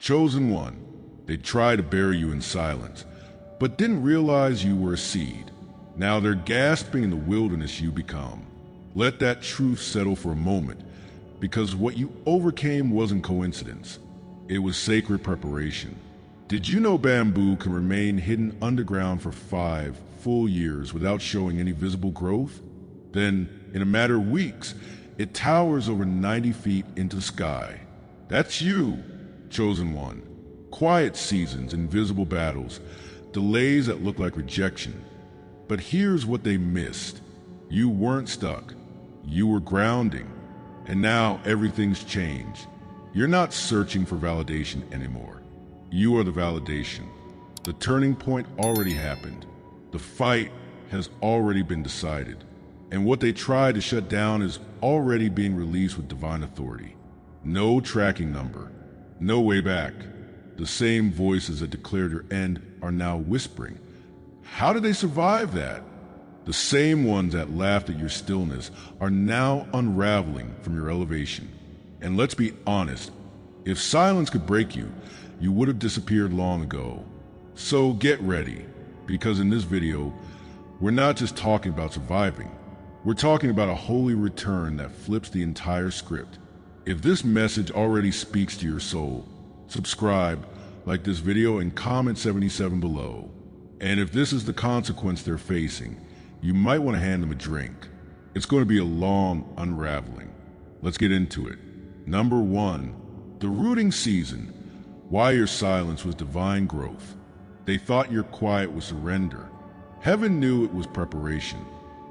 Chosen one. They tried to bury you in silence, but didn't realize you were a seed. Now they're gasping in the wilderness you become. Let that truth settle for a moment, because what you overcame wasn't coincidence. It was sacred preparation. Did you know bamboo can remain hidden underground for 5 full years without showing any visible growth? Then, in a matter of weeks, it towers over 90 feet into the sky. That's you, chosen one. Quiet seasons, invisible battles, delays that look like rejection. But here's what they missed. You weren't stuck. You were grounding. And now everything's changed. You're not searching for validation anymore. You are the validation. The turning point already happened. The fight has already been decided. And what they tried to shut down is already being released with divine authority. No tracking number. No way back. The same voices that declared your end are now whispering. How did they survive that? The same ones that laughed at your stillness are now unraveling from your elevation. And let's be honest, if silence could break you, you would have disappeared long ago. So get ready, because in this video, we're not just talking about surviving. We're talking about a holy return that flips the entire script. If this message already speaks to your soul, subscribe, like this video, and comment 77 below. And if this is the consequence they're facing, you might want to hand them a drink. It's going to be a long unraveling. Let's get into it. Number 1, the rooting season. Why your silence was divine growth. They thought your quiet was surrender. Heaven knew it was preparation.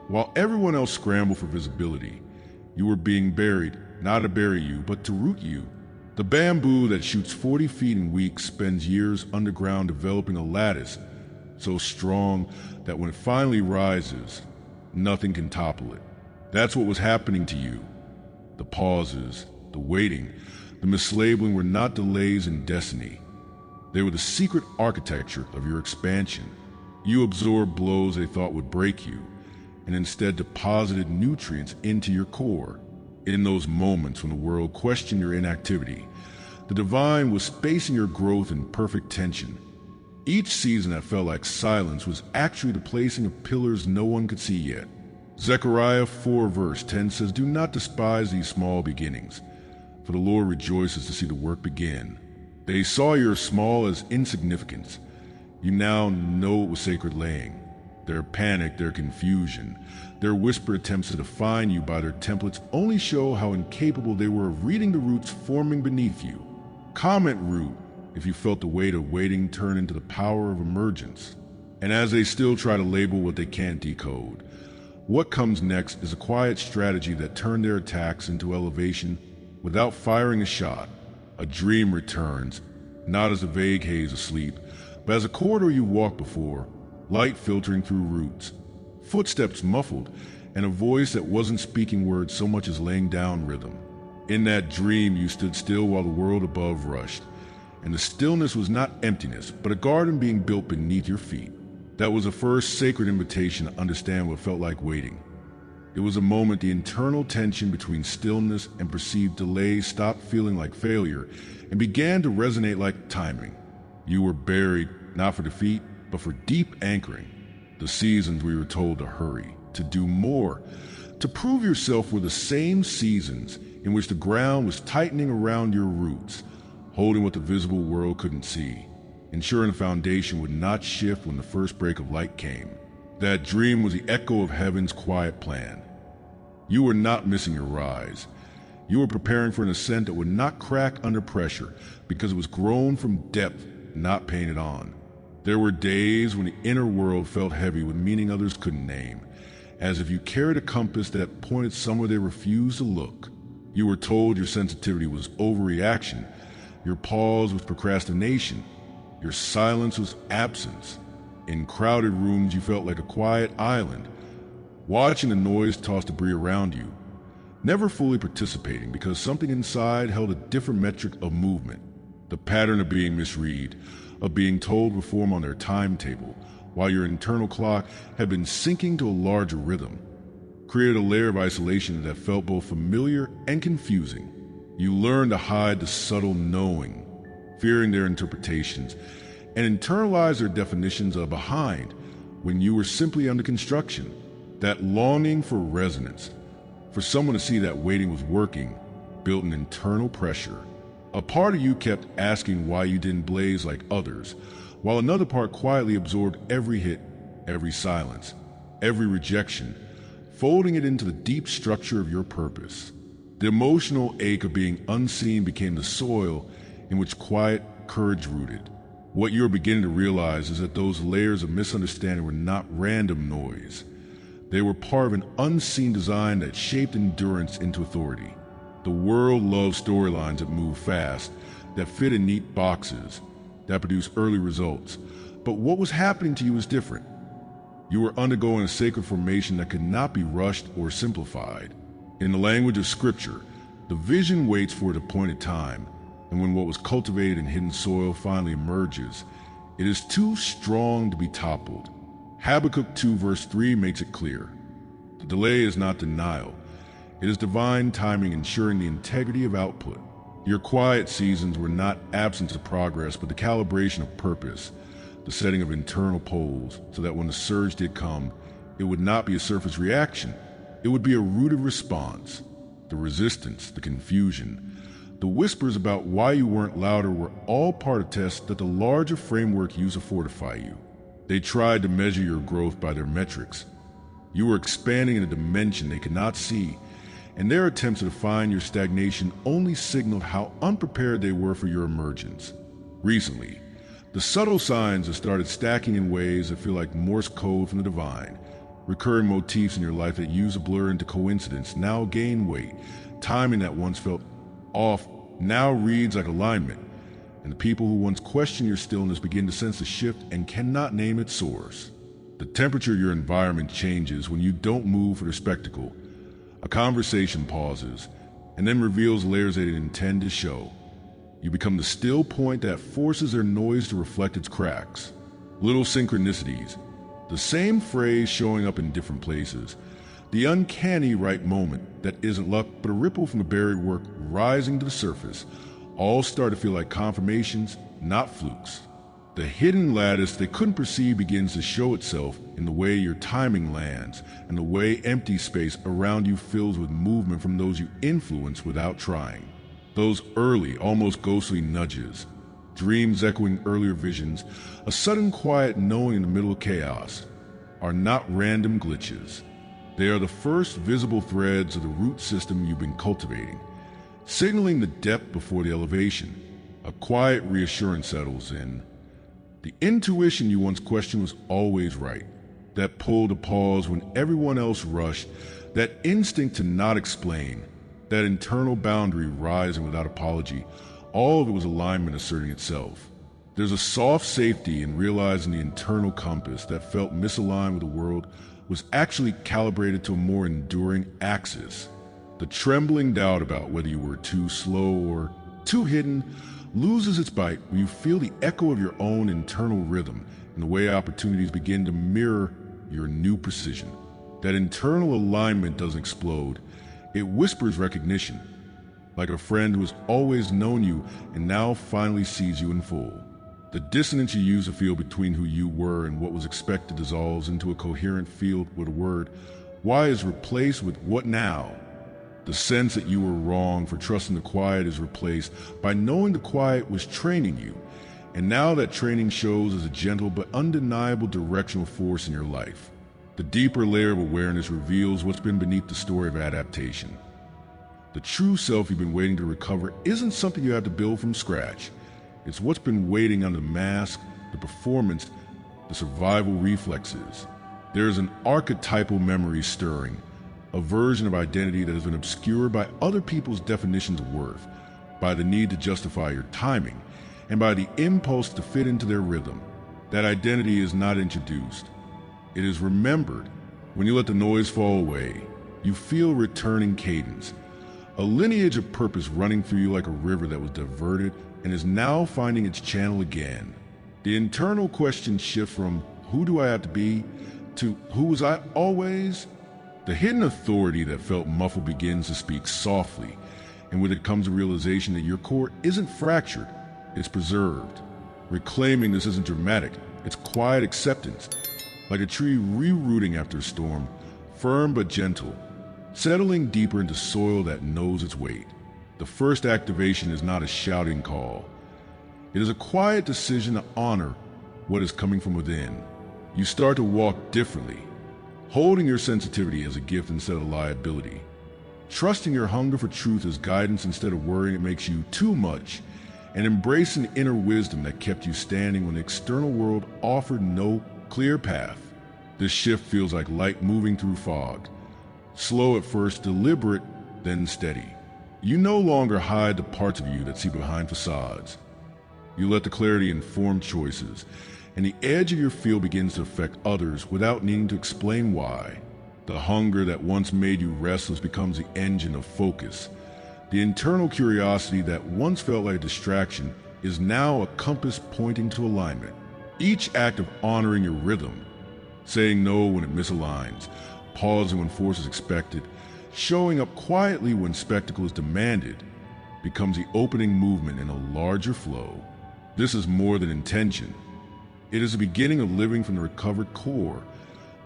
While everyone else scrambled for visibility, you were being buried, not to bury you, but to root you. The bamboo that shoots 40 feet in weeks spends years underground developing a lattice so strong that when it finally rises, nothing can topple it. That's what was happening to you. The pauses, the waiting, the mislabeling were not delays in destiny. They were the secret architecture of your expansion. You absorbed blows they thought would break you, and instead deposited nutrients into your core. In those moments when the world questioned your inactivity, the divine was spacing your growth in perfect tension. Each season that felt like silence was actually the placing of pillars no one could see yet. Zechariah 4 verse 10 says, "Do not despise these small beginnings, for the Lord rejoices to see the work begin." They saw your small as insignificance. You now know it was sacred laying. Their panic, their confusion, their whispered attempts to define you by their templates only show how incapable they were of reading the roots forming beneath you. Comment root if you felt the weight of waiting turn into the power of emergence. And as they still try to label what they can't decode, what comes next is a quiet strategy that turned their attacks into elevation without firing a shot. A dream returns, not as a vague haze asleep, but as a corridor you walked before, light filtering through roots, footsteps muffled, and a voice that wasn't speaking words so much as laying down rhythm. In that dream, you stood still while the world above rushed, and the stillness was not emptiness, but a garden being built beneath your feet. That was a first sacred invitation to understand what felt like waiting. It was a moment the internal tension between stillness and perceived delay stopped feeling like failure and began to resonate like timing. You were buried, not for defeat, but for deep anchoring. The seasons we were told to hurry, to do more, to prove yourself were the same seasons in which the ground was tightening around your roots, holding what the visible world couldn't see, ensuring the foundation would not shift when the first break of light came. That dream was the echo of heaven's quiet plan. You were not missing your rise. You were preparing for an ascent that would not crack under pressure because it was grown from depth, not painted on. There were days when the inner world felt heavy with meaning others couldn't name, as if you carried a compass that pointed somewhere they refused to look. You were told your sensitivity was overreaction, your pause was procrastination, your silence was absence. In crowded rooms, you felt like a quiet island, watching the noise toss debris around you, never fully participating because something inside held a different metric of movement. The pattern of being misread, of being told to perform on their timetable, while your internal clock had been sinking to a larger rhythm, created a layer of isolation that felt both familiar and confusing. You learned to hide the subtle knowing, fearing their interpretations, and internalize their definitions of behind when you were simply under construction. That longing for resonance, for someone to see that waiting was working, built an internal pressure. A part of you kept asking why you didn't blaze like others, while another part quietly absorbed every hit, every silence, every rejection, folding it into the deep structure of your purpose. The emotional ache of being unseen became the soil in which quiet courage rooted. What you're beginning to realize is that those layers of misunderstanding were not random noise. They were part of an unseen design that shaped endurance into authority. The world loves storylines that move fast, that fit in neat boxes, that produce early results. But what was happening to you was different. You were undergoing a sacred formation that could not be rushed or simplified. In the language of Scripture, the vision waits for its appointed time, and when what was cultivated in hidden soil finally emerges, it is too strong to be toppled. Habakkuk 2 verse 3 makes it clear. The delay is not denial. It is divine timing ensuring the integrity of output. Your quiet seasons were not absence of progress, but the calibration of purpose, the setting of internal poles, so that when the surge did come, it would not be a surface reaction. It would be a rooted response. The resistance, the confusion, the whispers about why you weren't louder were all part of tests that the larger framework used to fortify you. They tried to measure your growth by their metrics. You were expanding in a dimension they could not see, and their attempts to define your stagnation only signaled how unprepared they were for your emergence. Recently, the subtle signs have started stacking in ways that feel like Morse code from the divine. Recurring motifs in your life that used to blur into coincidence now gain weight. Timing that once felt off now reads like alignment. And the people who once questioned your stillness begin to sense the shift and cannot name its source. The temperature of your environment changes when you don't move for the spectacle. A conversation pauses, and then reveals layers they didn't intend to show. You become the still point that forces their noise to reflect its cracks. Little synchronicities, the same phrase showing up in different places. The uncanny right moment that isn't luck but a ripple from the buried work rising to the surface, all start to feel like confirmations, not flukes. The hidden lattice they couldn't perceive begins to show itself in the way your timing lands and the way empty space around you fills with movement from those you influence without trying. Those early, almost ghostly nudges, dreams echoing earlier visions, a sudden quiet knowing in the middle of chaos, are not random glitches. They are the first visible threads of the root system you've been cultivating, signaling the depth before the elevation. A quiet reassurance settles in. The intuition you once questioned was always right. That pull to pause when everyone else rushed, that instinct to not explain, that internal boundary rising without apology, all of it was alignment asserting itself. There's a soft safety in realizing the internal compass that felt misaligned with the world was actually calibrated to a more enduring axis. The trembling doubt about whether you were too slow or too hidden loses its bite when you feel the echo of your own internal rhythm and the way opportunities begin to mirror your new precision. That internal alignment doesn't explode. It whispers recognition, like a friend who has always known you and now finally sees you in full. The dissonance you used to feel between who you were and what was expected dissolves into a coherent field with a word. Why is replaced with what now? The sense that you were wrong for trusting the quiet is replaced by knowing the quiet was training you, and now that training shows as a gentle but undeniable directional force in your life. The deeper layer of awareness reveals what's been beneath the story of adaptation. The true self you've been waiting to recover isn't something you have to build from scratch. It's what's been waiting under the mask, the performance, the survival reflexes. There is an archetypal memory stirring, a version of identity that has been obscured by other people's definitions of worth, by the need to justify your timing, and by the impulse to fit into their rhythm. That identity is not introduced. It is remembered. When you let the noise fall away, you feel returning cadence, a lineage of purpose running through you like a river that was diverted and is now finding its channel again. The internal question shifts from who do I have to be to who was I always? The hidden authority that felt muffled begins to speak softly, and with it comes a realization that your core isn't fractured, it's preserved. Reclaiming this isn't dramatic, it's quiet acceptance, like a tree rerooting after a storm, firm but gentle, settling deeper into soil that knows its weight. The first activation is not a shouting call. It is a quiet decision to honor what is coming from within. You start to walk differently, holding your sensitivity as a gift instead of liability. Trusting your hunger for truth as guidance instead of worrying it makes you too much, and embracing the inner wisdom that kept you standing when the external world offered no clear path. This shift feels like light moving through fog. Slow at first, deliberate, then steady. You no longer hide the parts of you that see behind facades. You let the clarity inform choices, and the edge of your field begins to affect others without needing to explain why. The hunger that once made you restless becomes the engine of focus. The internal curiosity that once felt like a distraction is now a compass pointing to alignment. Each act of honoring your rhythm, saying no when it misaligns, pausing when force is expected, showing up quietly when spectacle is demanded, becomes the opening movement in a larger flow. This is more than intention. It is the beginning of living from the recovered core,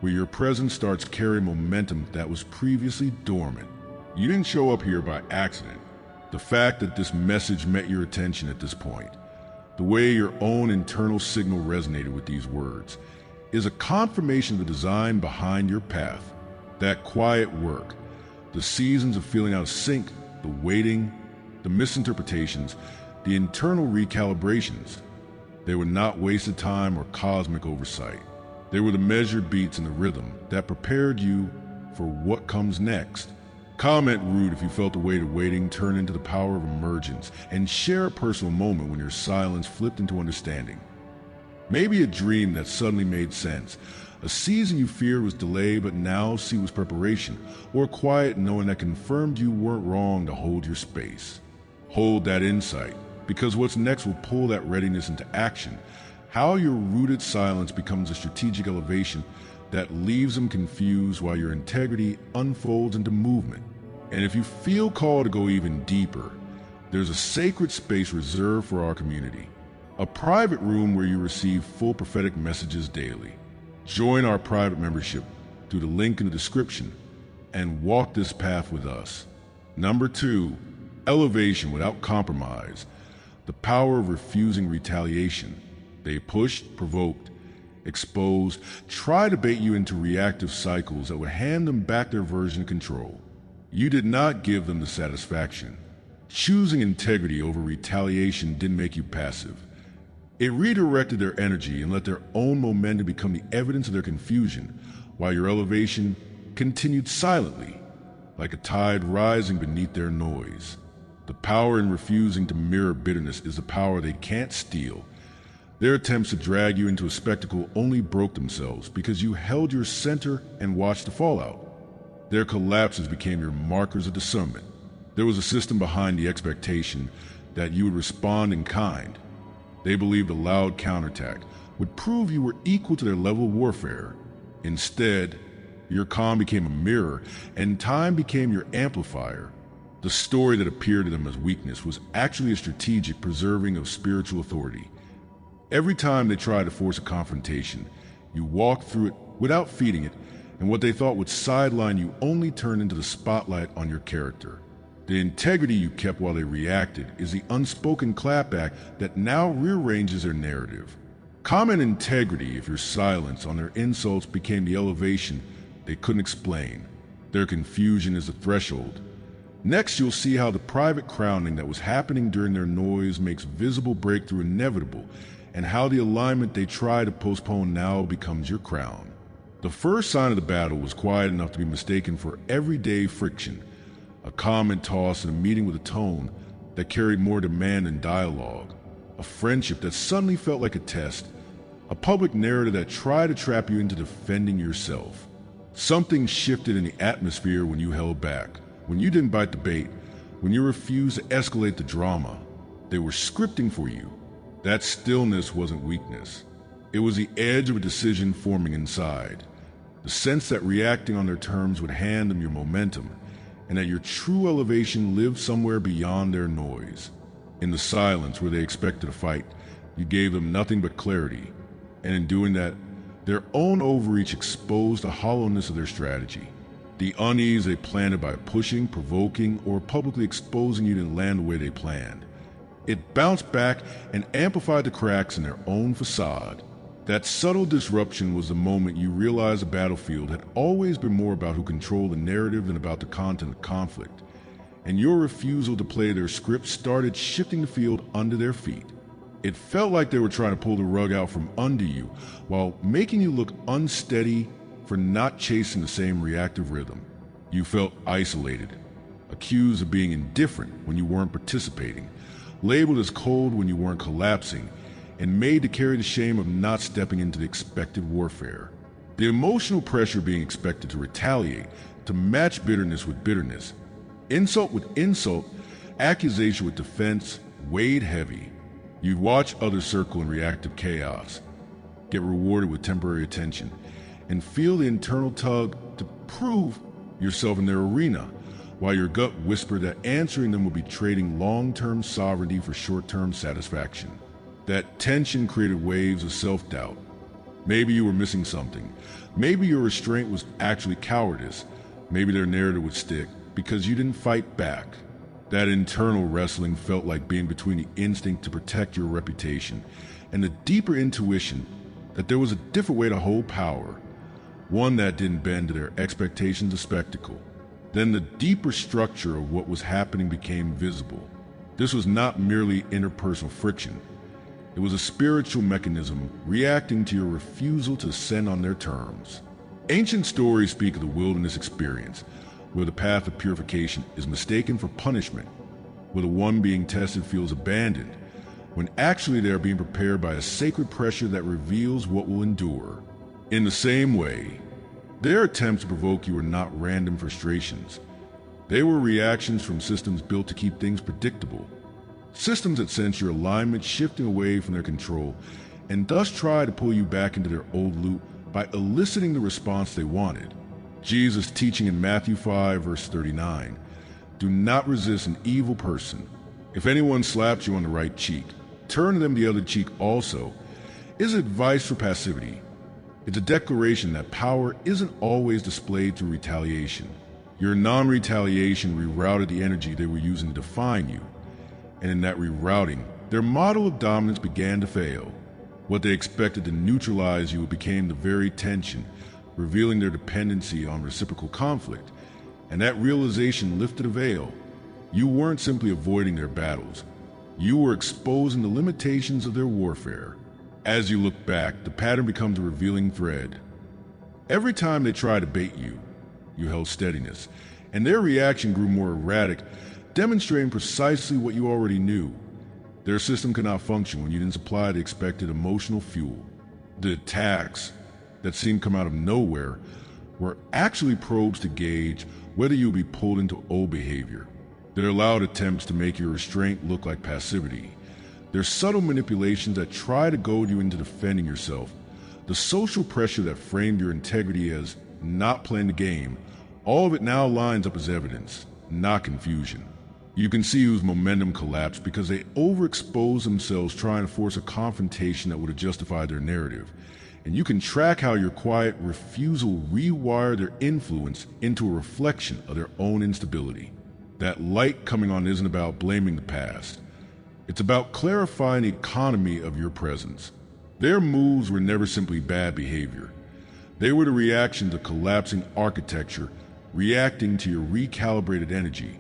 where your presence starts carrying momentum that was previously dormant. You didn't show up here by accident. The fact that this message met your attention at this point, the way your own internal signal resonated with these words, is a confirmation of the design behind your path. That quiet work, the seasons of feeling out of sync, the waiting, the misinterpretations, the internal recalibrations. They were not wasted time or cosmic oversight. They were the measured beats in the rhythm that prepared you for what comes next. Comment rude if you felt the weight of waiting turn into the power of emergence, and share a personal moment when your silence flipped into understanding. Maybe a dream that suddenly made sense, a season you feared was delay but now see was preparation, or a quiet knowing that confirmed you weren't wrong to hold your space. Hold that insight, because what's next will pull that readiness into action. How your rooted silence becomes a strategic elevation that leaves them confused while your integrity unfolds into movement. And if you feel called to go even deeper, there's a sacred space reserved for our community, a private room where you receive full prophetic messages daily. Join our private membership through the link in the description and walk this path with us. Number 2, elevation without compromise, the power of refusing retaliation. They pushed, provoked, exposed, try to bait you into reactive cycles that would hand them back their version of control. You did not give them the satisfaction. Choosing integrity over retaliation didn't make you passive. It redirected their energy and let their own momentum become the evidence of their confusion, while your elevation continued silently, like a tide rising beneath their noise. The power in refusing to mirror bitterness is the power they can't steal. Their attempts to drag you into a spectacle only broke themselves because you held your center and watched the fallout. Their collapses became your markers of discernment. There was a system behind the expectation that you would respond in kind. They believed a loud counterattack would prove you were equal to their level of warfare. Instead, your calm became a mirror, and time became your amplifier. The story that appeared to them as weakness was actually a strategic preserving of spiritual authority. Every time they tried to force a confrontation, you walked through it without feeding it, and what they thought would sideline you only turned into the spotlight on your character. The integrity you kept while they reacted is the unspoken clapback that now rearranges their narrative. Common integrity if your silence on their insults became the elevation they couldn't explain. Their confusion is the threshold. Next, you'll see how the private crowning that was happening during their noise makes visible breakthrough inevitable, and how the alignment they try to postpone now becomes your crown. The first sign of the battle was quiet enough to be mistaken for everyday friction, a comment toss in a meeting with a tone that carried more demand than dialogue, a friendship that suddenly felt like a test, a public narrative that tried to trap you into defending yourself. Something shifted in the atmosphere when you held back, when you didn't bite the bait, when you refused to escalate the drama. They were scripting for you. That stillness wasn't weakness. It was the edge of a decision forming inside, the sense that reacting on their terms would hand them your momentum, and that your true elevation lived somewhere beyond their noise. In the silence where they expected a fight, you gave them nothing but clarity, and in doing that, their own overreach exposed the hollowness of their strategy. The unease they planted by pushing, provoking, or publicly exposing you didn't land the way they planned. It bounced back and amplified the cracks in their own facade. That subtle disruption was the moment you realized the battlefield had always been more about who controlled the narrative than about the content of conflict, and your refusal to play their script started shifting the field under their feet. It felt like they were trying to pull the rug out from under you while making you look unsteady for not chasing the same reactive rhythm. You felt isolated, accused of being indifferent when you weren't participating, labeled as cold when you weren't collapsing, and made to carry the shame of not stepping into the expected warfare. The emotional pressure being expected to retaliate, to match bitterness with bitterness, insult with insult, accusation with defense, weighed heavy. You'd watch others circle in reactive chaos, get rewarded with temporary attention, and feel the internal tug to prove yourself in their arena, while your gut whispered that answering them would be trading long-term sovereignty for short-term satisfaction. That tension created waves of self-doubt. Maybe you were missing something. Maybe your restraint was actually cowardice. Maybe their narrative would stick because you didn't fight back. That internal wrestling felt like being between the instinct to protect your reputation and the deeper intuition that there was a different way to hold power, one that didn't bend to their expectations of spectacle. Then the deeper structure of what was happening became visible. This was not merely interpersonal friction. It was a spiritual mechanism reacting to your refusal to ascend on their terms. Ancient stories speak of the wilderness experience, where the path of purification is mistaken for punishment, where the one being tested feels abandoned, when actually they are being prepared by a sacred pressure that reveals what will endure. In the same way, their attempts to provoke you were not random frustrations. They were reactions from systems built to keep things predictable. Systems that sense your alignment shifting away from their control and thus try to pull you back into their old loop by eliciting the response they wanted. Jesus' teaching in Matthew 5, verse 39, "Do not resist an evil person. If anyone slaps you on the right cheek, turn to them the other cheek also," is advice for passivity. It's a declaration that power isn't always displayed through retaliation. Your non-retaliation rerouted the energy they were using to define you, and in that rerouting, their model of dominance began to fail. What they expected to neutralize you became the very tension, revealing their dependency on reciprocal conflict, and that realization lifted a veil. You weren't simply avoiding their battles. You were exposing the limitations of their warfare. As you look back, the pattern becomes a revealing thread. Every time they tried to bait you, you held steadiness, and their reaction grew more erratic, demonstrating precisely what you already knew. Their system could not function when you didn't supply the expected emotional fuel. The attacks that seemed to come out of nowhere were actually probes to gauge whether you would be pulled into old behavior. Their loud attempts to make your restraint look like passivity. Their subtle manipulations that try to goad you into defending yourself. The social pressure that framed your integrity as not playing the game. All of it now lines up as evidence, not confusion. You can see whose momentum collapsed because they overexposed themselves trying to force a confrontation that would have justified their narrative. And you can track how your quiet refusal rewired their influence into a reflection of their own instability. That light coming on isn't about blaming the past. It's about clarifying the economy of your presence. Their moves were never simply bad behavior. They were the reaction to collapsing architecture, reacting to your recalibrated energy,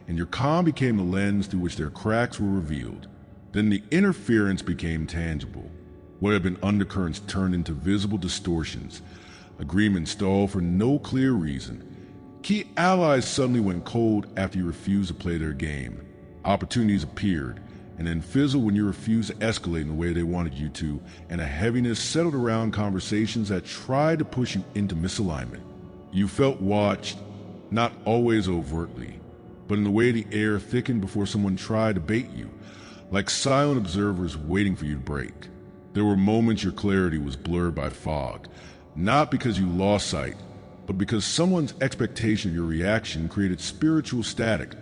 and your calm became the lens through which their cracks were revealed. Then the interference became tangible. What had been undercurrents turned into visible distortions. Agreements stalled for no clear reason. Key allies suddenly went cold after you refused to play their game. Opportunities appeared, and then fizzled when you refused to escalate in the way they wanted you to, and a heaviness settled around conversations that tried to push you into misalignment. You felt watched, not always overtly, but in the way the air thickened before someone tried to bait you, like silent observers waiting for you to break. There were moments your clarity was blurred by fog, not because you lost sight, but because someone's expectation of your reaction created spiritual static,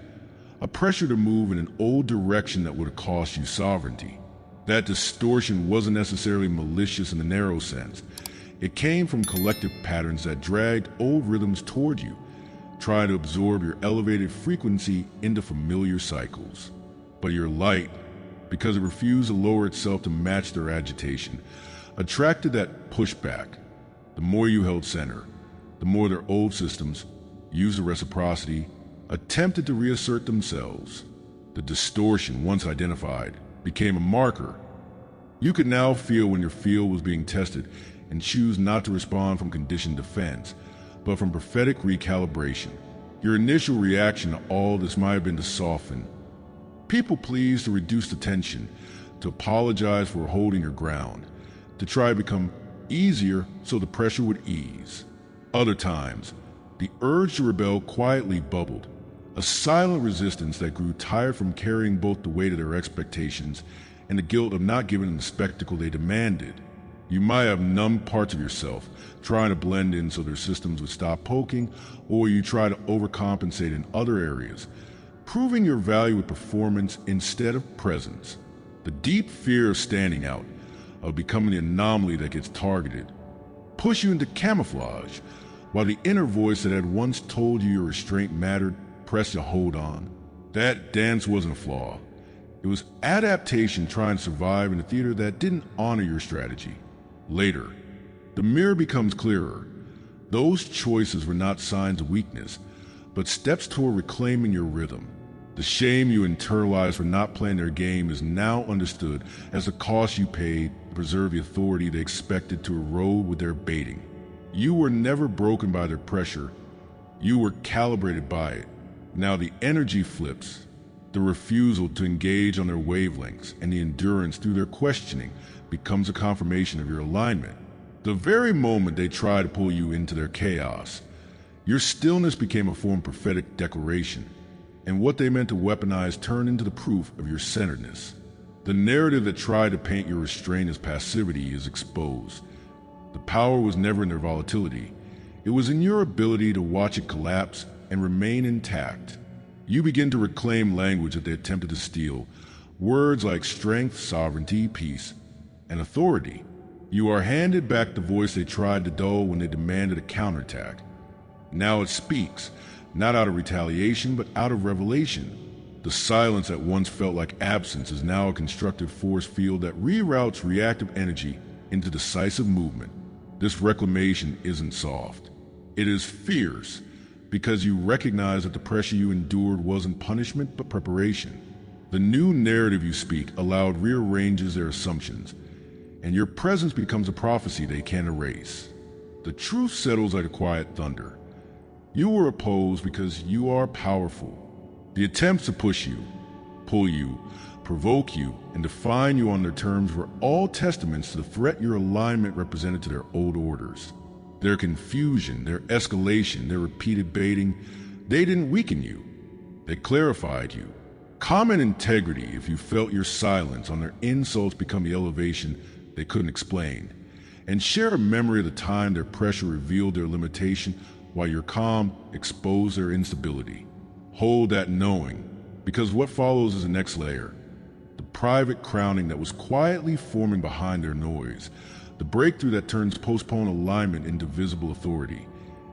a pressure to move in an old direction that would have cost you sovereignty. That distortion wasn't necessarily malicious in the narrow sense. It came from collective patterns that dragged old rhythms toward you, trying to absorb your elevated frequency into familiar cycles. But your light, because it refused to lower itself to match their agitation, attracted that pushback. The more you held center, the more their old systems, used the reciprocity, attempted to reassert themselves. The distortion, once identified, became a marker. You could now feel when your field was being tested and choose not to respond from conditioned defense, but from prophetic recalibration. Your initial reaction to all this might have been to soften. People please to reduce the tension, to apologize for holding your ground, to try to become easier so the pressure would ease. Other times, the urge to rebel quietly bubbled, a silent resistance that grew tired from carrying both the weight of their expectations and the guilt of not giving them the spectacle they demanded. You might have numbed parts of yourself, trying to blend in so their systems would stop poking, or you try to overcompensate in other areas, proving your value with performance instead of presence. The deep fear of standing out, of becoming the anomaly that gets targeted, push you into camouflage, while the inner voice that had once told you your restraint mattered pressed to hold on. That dance wasn't a flaw. It was adaptation trying to survive in a theater that didn't honor your strategy. Later, the mirror becomes clearer. Those choices were not signs of weakness, but steps toward reclaiming your rhythm. The shame you internalized for not playing their game is now understood as the cost you paid to preserve the authority they expected to erode with their baiting. You were never broken by their pressure. You were calibrated by it. Now the energy flips. The refusal to engage on their wavelengths and the endurance through their questioning becomes a confirmation of your alignment. The very moment they try to pull you into their chaos, your stillness became a form of prophetic declaration, and what they meant to weaponize turned into the proof of your centeredness. The narrative that tried to paint your restraint as passivity is exposed. The power was never in their volatility. It was in your ability to watch it collapse and remain intact. You begin to reclaim language that they attempted to steal, words like strength, sovereignty, peace, and authority. You are handed back the voice they tried to dull when they demanded a counterattack. Now it speaks, not out of retaliation, but out of revelation. The silence that once felt like absence is now a constructive force field that reroutes reactive energy into decisive movement. This reclamation isn't soft. It is fierce, because you recognize that the pressure you endured wasn't punishment but preparation. The new narrative you speak aloud rearranges their assumptions, and your presence becomes a prophecy they can't erase. The truth settles like a quiet thunder. You were opposed because you are powerful. The attempts to push you, pull you, provoke you, and define you on their terms were all testaments to the threat your alignment represented to their old orders. Their confusion, their escalation, their repeated baiting, they didn't weaken you. They clarified you. Common integrity if you felt your silence on their insults become the elevation they couldn't explain. And share a memory of the time their pressure revealed their limitation while your calm exposed their instability. Hold that knowing, because what follows is the next layer. The private crowning that was quietly forming behind their noise. The breakthrough that turns postponed alignment into visible authority,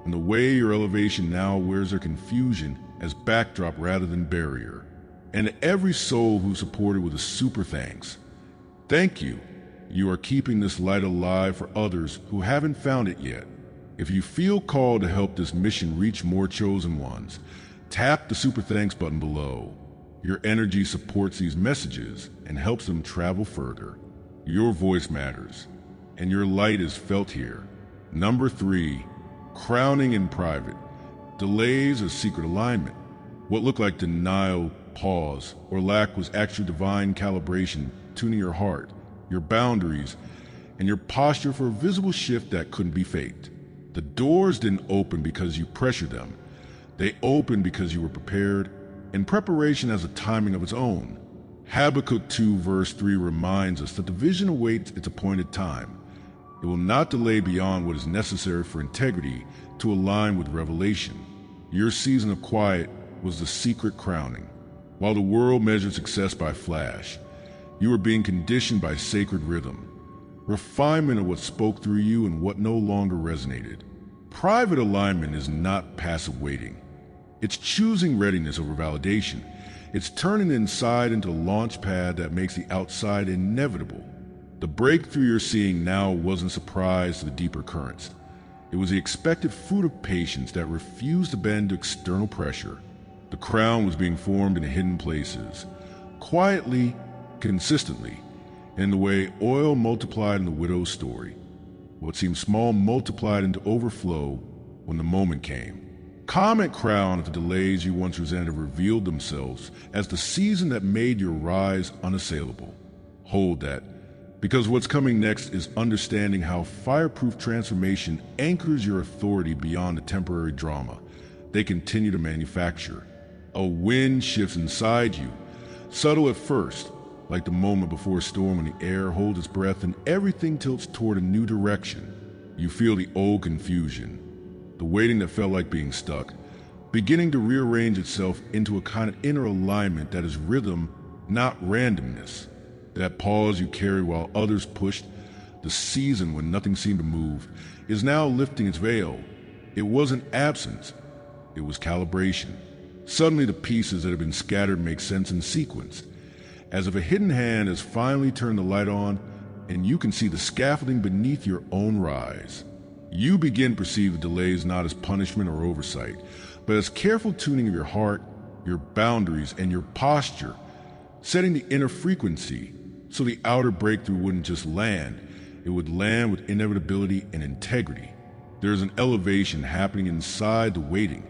and the way your elevation now wears their confusion as backdrop rather than barrier. And to every soul who supported with a super thanks, thank you. You are keeping this light alive for others who haven't found it yet. If you feel called to help this mission reach more chosen ones, tap the super thanks button below. Your energy supports these messages and helps them travel further. Your voice matters, and your light is felt here. Number 3, crowning in private. Delays or secret alignment. What looked like denial, pause, or lack was actually divine calibration, tuning your heart, your boundaries, and your posture for a visible shift that couldn't be faked. The doors didn't open because you pressured them. They opened because you were prepared, and preparation has a timing of its own. Habakkuk 2 verse 3 reminds us that the vision awaits its appointed time. It will not delay beyond what is necessary for integrity to align with revelation. Your season of quiet was the secret crowning. While the world measured success by flash, you were being conditioned by sacred rhythm, refinement of what spoke through you and what no longer resonated. Private alignment is not passive waiting. It's choosing readiness over validation. It's turning the inside into a launch pad that makes the outside inevitable. The breakthrough you're seeing now wasn't a surprise to the deeper currents. It was the expected fruit of patience that refused to bend to external pressure. The crown was being formed in hidden places, quietly, consistently, in the way oil multiplied in the widow's story. What seemed small multiplied into overflow when the moment came. Comment crown if the delays you once resented revealed themselves as the season that made your rise unassailable. Hold that, because what's coming next is understanding how fireproof transformation anchors your authority beyond the temporary drama they continue to manufacture. A wind shifts inside you, subtle at first, like the moment before a storm when the air holds its breath and everything tilts toward a new direction. You feel the old confusion, the waiting that felt like being stuck, beginning to rearrange itself into a kind of inner alignment that is rhythm, not randomness. That pause you carried while others pushed, the season when nothing seemed to move, is now lifting its veil. It wasn't absence, it was calibration. Suddenly the pieces that had been scattered make sense in sequence, as if a hidden hand has finally turned the light on and you can see the scaffolding beneath your own rise. You begin to perceive the delays not as punishment or oversight, but as careful tuning of your heart, your boundaries, and your posture, setting the inner frequency so the outer breakthrough wouldn't just land, it would land with inevitability and integrity. There's an elevation happening inside the waiting,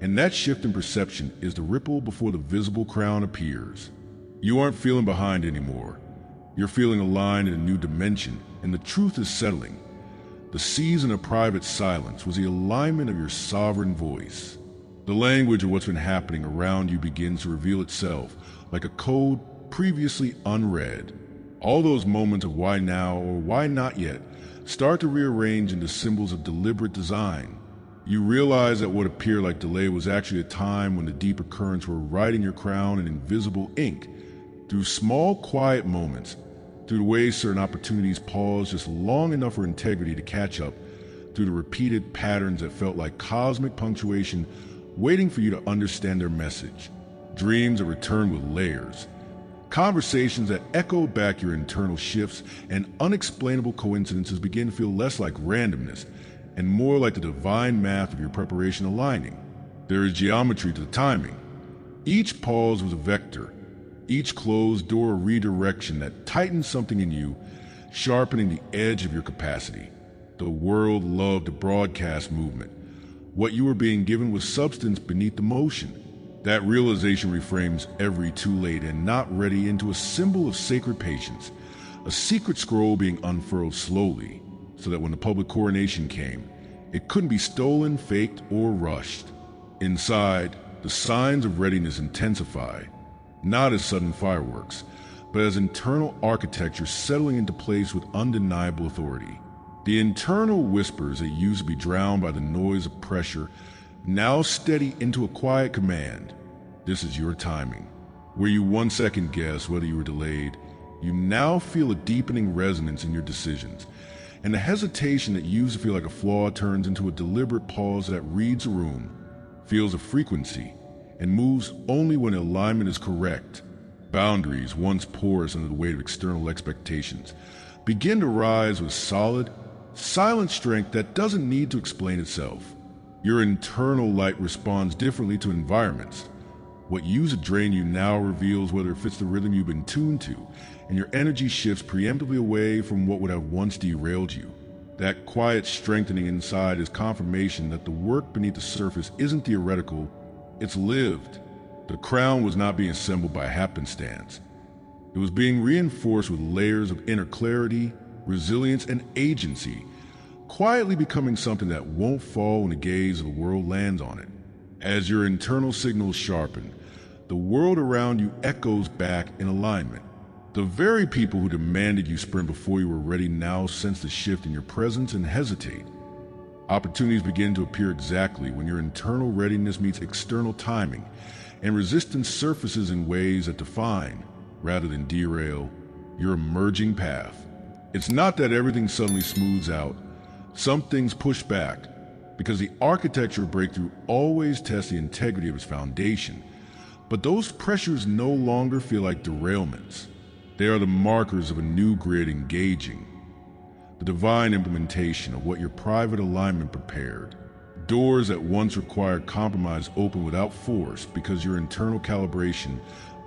and that shift in perception is the ripple before the visible crown appears. You aren't feeling behind anymore. You're feeling aligned in a new dimension, and the truth is settling. The season of private silence was the alignment of your sovereign voice. The language of what's been happening around you begins to reveal itself like a code previously unread. All those moments of why now or why not yet start to rearrange into symbols of deliberate design. You realize that what appeared like delay was actually a time when the deeper currents were writing your crown in invisible ink. Through small, quiet moments, through the way certain opportunities paused just long enough for integrity to catch up, through the repeated patterns that felt like cosmic punctuation waiting for you to understand their message. Dreams that returned with layers. Conversations that echoed back your internal shifts, and unexplainable coincidences begin to feel less like randomness and more like the divine math of your preparation aligning. There is geometry to the timing. Each pause was a vector, each closed door a redirection that tightened something in you, sharpening the edge of your capacity. The world loved a broadcast movement. What you were being given was substance beneath the motion. That realization reframes every too late and not ready into a symbol of sacred patience, a secret scroll being unfurled slowly, so that when the public coronation came, it couldn't be stolen, faked, or rushed. Inside, the signs of readiness intensify, not as sudden fireworks, but as internal architecture settling into place with undeniable authority. The internal whispers that used to be drowned by the noise of pressure now steady into a quiet command. This is your timing. Where you once second guessed whether you were delayed, you now feel a deepening resonance in your decisions, and the hesitation that used to feel like a flaw turns into a deliberate pause that reads a room, feels a frequency, and moves only when alignment is correct. Boundaries, once porous under the weight of external expectations, begin to rise with solid, silent strength that doesn't need to explain itself. Your internal light responds differently to environments. What used to drain you now reveals whether it fits the rhythm you've been tuned to, and your energy shifts preemptively away from what would have once derailed you. That quiet strengthening inside is confirmation that the work beneath the surface isn't theoretical, it's lived. The crown was not being assembled by happenstance. It was being reinforced with layers of inner clarity, resilience, and agency, quietly becoming something that won't fall when the gaze of the world lands on it. As your internal signals sharpen, the world around you echoes back in alignment. The very people who demanded you sprint before you were ready now sense the shift in your presence and hesitate. Opportunities begin to appear exactly when your internal readiness meets external timing, and resistance surfaces in ways that define, rather than derail, your emerging path. It's not that everything suddenly smooths out. Some things push back, because the architecture of breakthrough always tests the integrity of its foundation. But those pressures no longer feel like derailments. They are the markers of a new grid engaging, the divine implementation of what your private alignment prepared. Doors that once required compromise open without force because your internal calibration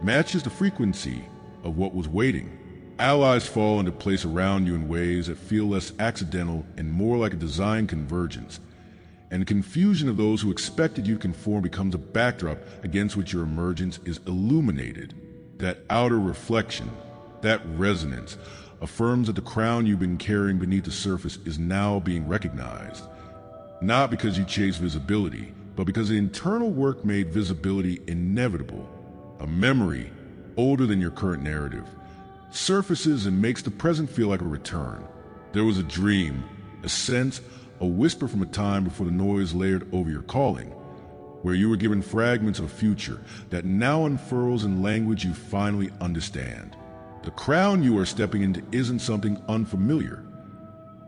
matches the frequency of what was waiting. Allies fall into place around you in ways that feel less accidental and more like a design convergence. And the confusion of those who expected you to conform becomes a backdrop against which your emergence is illuminated. That outer reflection, that resonance, affirms that the crown you've been carrying beneath the surface is now being recognized. Not because you chase visibility, but because the internal work made visibility inevitable. A memory, older than your current narrative, surfaces and makes the present feel like a return. There was a dream, a sense, a whisper from a time before the noise layered over your calling, where you were given fragments of a future that now unfurls in language you finally understand. The crown you are stepping into isn't something unfamiliar.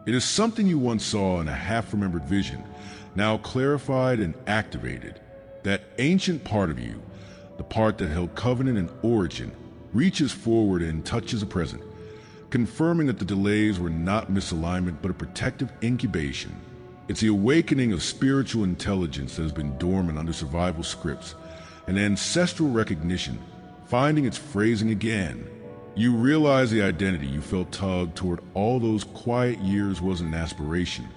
It is something you once saw in a half-remembered vision, now clarified and activated. That ancient part of you, the part that held covenant and origin, reaches forward and touches the present, confirming that the delays were not misalignment but a protective incubation. It's the awakening of spiritual intelligence that has been dormant under survival scripts, an ancestral recognition, finding its phrasing again. You realize the identity you felt tugged toward all those quiet years wasn't an aspiration.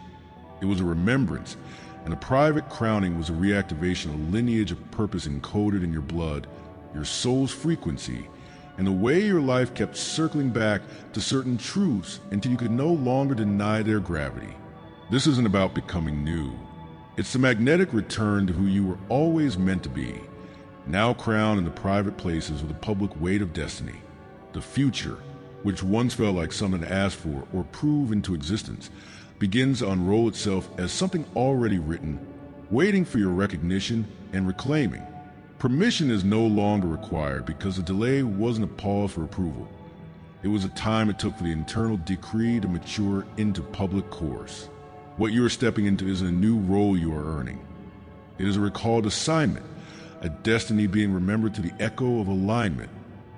It was a remembrance, and a private crowning was a reactivation of a lineage of purpose encoded in your blood, your soul's frequency, and the way your life kept circling back to certain truths until you could no longer deny their gravity. This isn't about becoming new. It's the magnetic return to who you were always meant to be, now crowned in the private places with the public weight of destiny. The future, which once felt like something to ask for or prove into existence, begins to unroll itself as something already written, waiting for your recognition and reclaiming. Permission is no longer required because the delay wasn't a pause for approval. It was a time it took for the internal decree to mature into public course. What you are stepping into isn't a new role you are earning. It is a recalled assignment, a destiny being remembered to the echo of alignment.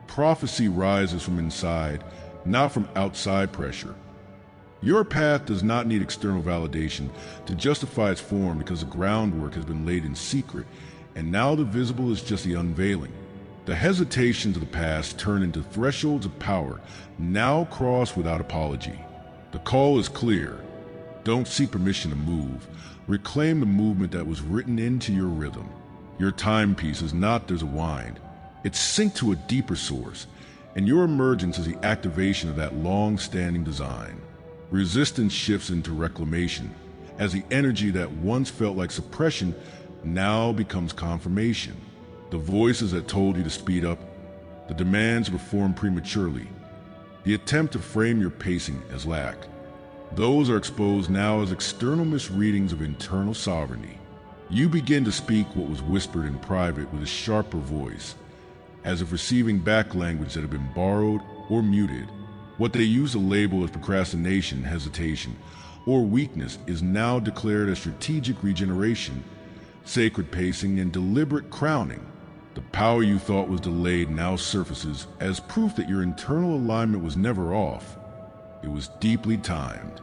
Prophecy rises from inside, not from outside pressure. Your path does not need external validation to justify its form because the groundwork has been laid in secret, and now the visible is just the unveiling. The hesitations of the past turn into thresholds of power, now crossed without apology. The call is clear. Don't seek permission to move. Reclaim the movement that was written into your rhythm. Your timepiece is not there's a wind. It's synced to a deeper source, and your emergence is the activation of that long-standing design. Resistance shifts into reclamation, as the energy that once felt like suppression now becomes confirmation. The voices that told you to speed up, the demands to perform prematurely, the attempt to frame your pacing as lack, those are exposed now as external misreadings of internal sovereignty. You begin to speak what was whispered in private with a sharper voice, as if receiving back language that had been borrowed or muted. What they used to label as procrastination, hesitation, or weakness is now declared as strategic regeneration, sacred pacing, and deliberate crowning. The power you thought was delayed now surfaces as proof that your internal alignment was never off. It was deeply timed.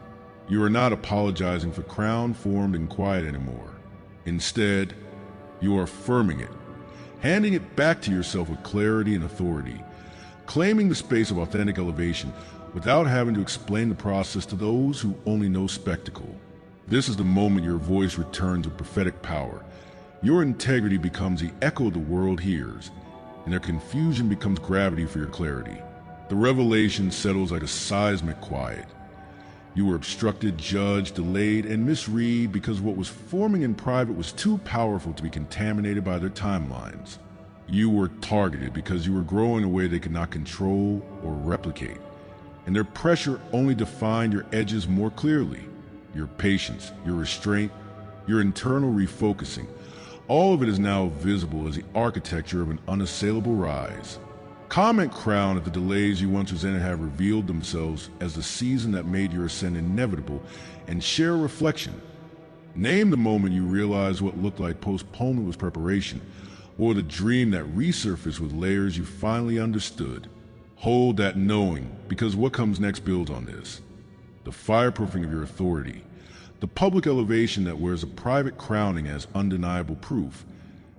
You are not apologizing for crown formed in quiet anymore. Instead, you are affirming it, handing it back to yourself with clarity and authority, claiming the space of authentic elevation without having to explain the process to those who only know spectacle. This is the moment your voice returns with prophetic power. Your integrity becomes the echo the world hears, and their confusion becomes gravity for your clarity. The revelation settles like a seismic quiet. You were obstructed, judged, delayed, and misread because what was forming in private was too powerful to be contaminated by their timelines. You were targeted because you were growing in a way they could not control or replicate, and their pressure only defined your edges more clearly. Your patience, your restraint, your internal refocusing, All of it is now visible as the architecture of an unassailable rise. Comment crown if the delays you once resented have revealed themselves as the season that made your ascent inevitable, and share a reflection. Name the moment you realized what looked like postponement was preparation, or the dream that resurfaced with layers you finally understood. Hold that knowing, because what comes next builds on this. The fireproofing of your authority. The public elevation that wears a private crowning as undeniable proof,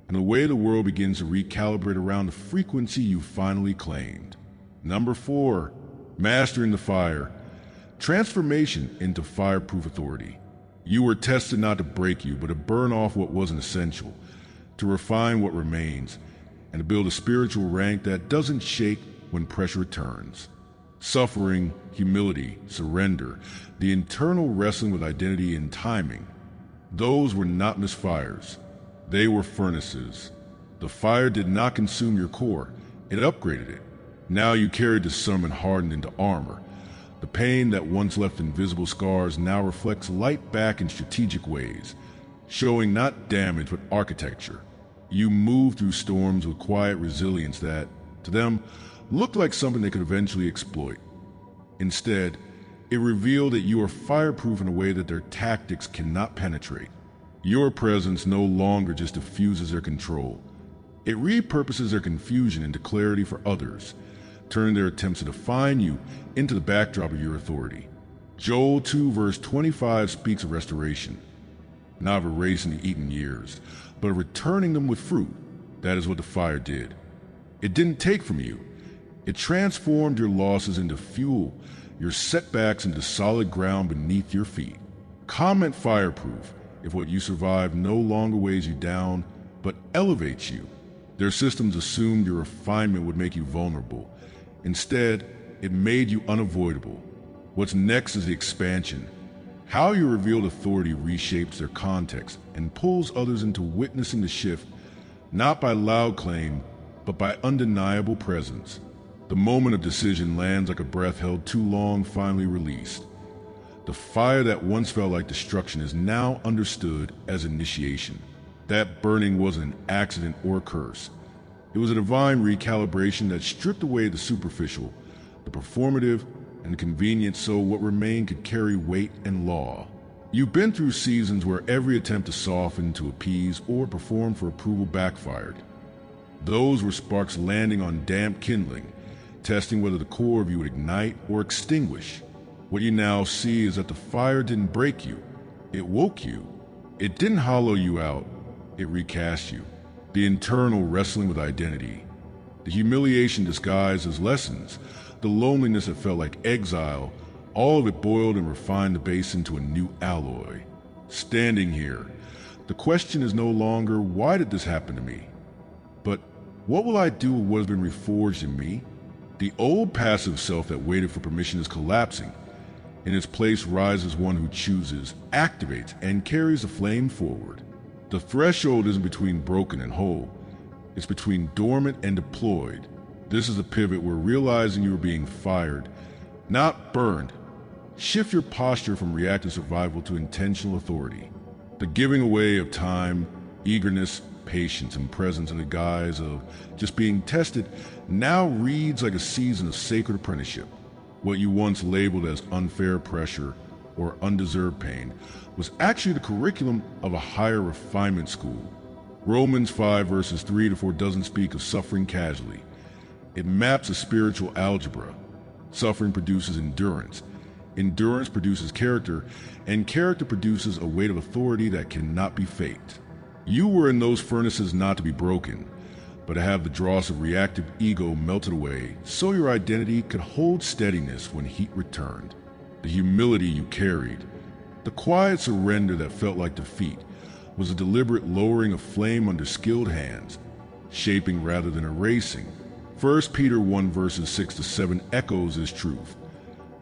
and the way the world begins to recalibrate around the frequency you finally claimed. Number 4, mastering the fire. Transformation into fireproof authority. You were tested not to break you, but to burn off what wasn't essential, to refine what remains, and to build a spiritual rank that doesn't shake when pressure returns. Suffering, humility, surrender, the internal wrestling with identity and timing. Those were not misfires. They were furnaces. The fire did not consume your core, it upgraded it. Now you carried discernment hardened into armor. The pain that once left invisible scars now reflects light back in strategic ways, showing not damage but architecture. You moved through storms with quiet resilience that, to them, looked like something they could eventually exploit. Instead, it revealed that you are fireproof in a way that their tactics cannot penetrate. Your presence no longer just diffuses their control. It repurposes their confusion into clarity for others, turning their attempts to define you into the backdrop of your authority. Joel 2 verse 25 speaks of restoration, not of erasing the eaten years, but of returning them with fruit. That is what the fire did. It didn't take from you. It transformed your losses into fuel, your setbacks into solid ground beneath your feet. Comment fireproof if what you survived no longer weighs you down, but elevates you. Their systems assumed your refinement would make you vulnerable. Instead, it made you unavoidable. What's next is the expansion. How your revealed authority reshapes their context and pulls others into witnessing the shift, not by loud claim, but by undeniable presence. The moment of decision lands like a breath held too long, finally released. The fire that once felt like destruction is now understood as initiation. That burning wasn't an accident or a curse. It was a divine recalibration that stripped away the superficial, the performative, and the convenient so what remained could carry weight and law. You've been through seasons where every attempt to soften, to appease, or perform for approval backfired. Those were sparks landing on damp kindling, testing whether the core of you would ignite or extinguish. What you now see is that the fire didn't break you, it woke you. It didn't hollow you out, it recast you. The internal wrestling with identity, the humiliation disguised as lessons, the loneliness that felt like exile, all of it boiled and refined the base into a new alloy. Standing here, the question is no longer, why did this happen to me? But what will I do with what has been reforged in me? The old passive self that waited for permission is collapsing. In its place rises one who chooses, activates, and carries the flame forward. The threshold isn't between broken and whole. It's between dormant and deployed. This is a pivot where realizing you are being fired, not burned. Shift your posture from reactive survival to intentional authority. The giving away of time, eagerness, patience, and presence in the guise of just being tested now reads like a season of sacred apprenticeship. What you once labeled as unfair pressure or undeserved pain was actually the curriculum of a higher refinement school. Romans 5 verses 3 to 4 doesn't speak of suffering casually. It maps a spiritual algebra. Suffering produces endurance. Endurance produces character, and character produces a weight of authority that cannot be faked. You were in those furnaces not to be broken, but to have the dross of reactive ego melted away so your identity could hold steadiness when heat returned. The humility you carried, the quiet surrender that felt like defeat, was a deliberate lowering of flame under skilled hands, shaping rather than erasing. 1 Peter 1 verses 6 to 7 echoes this truth.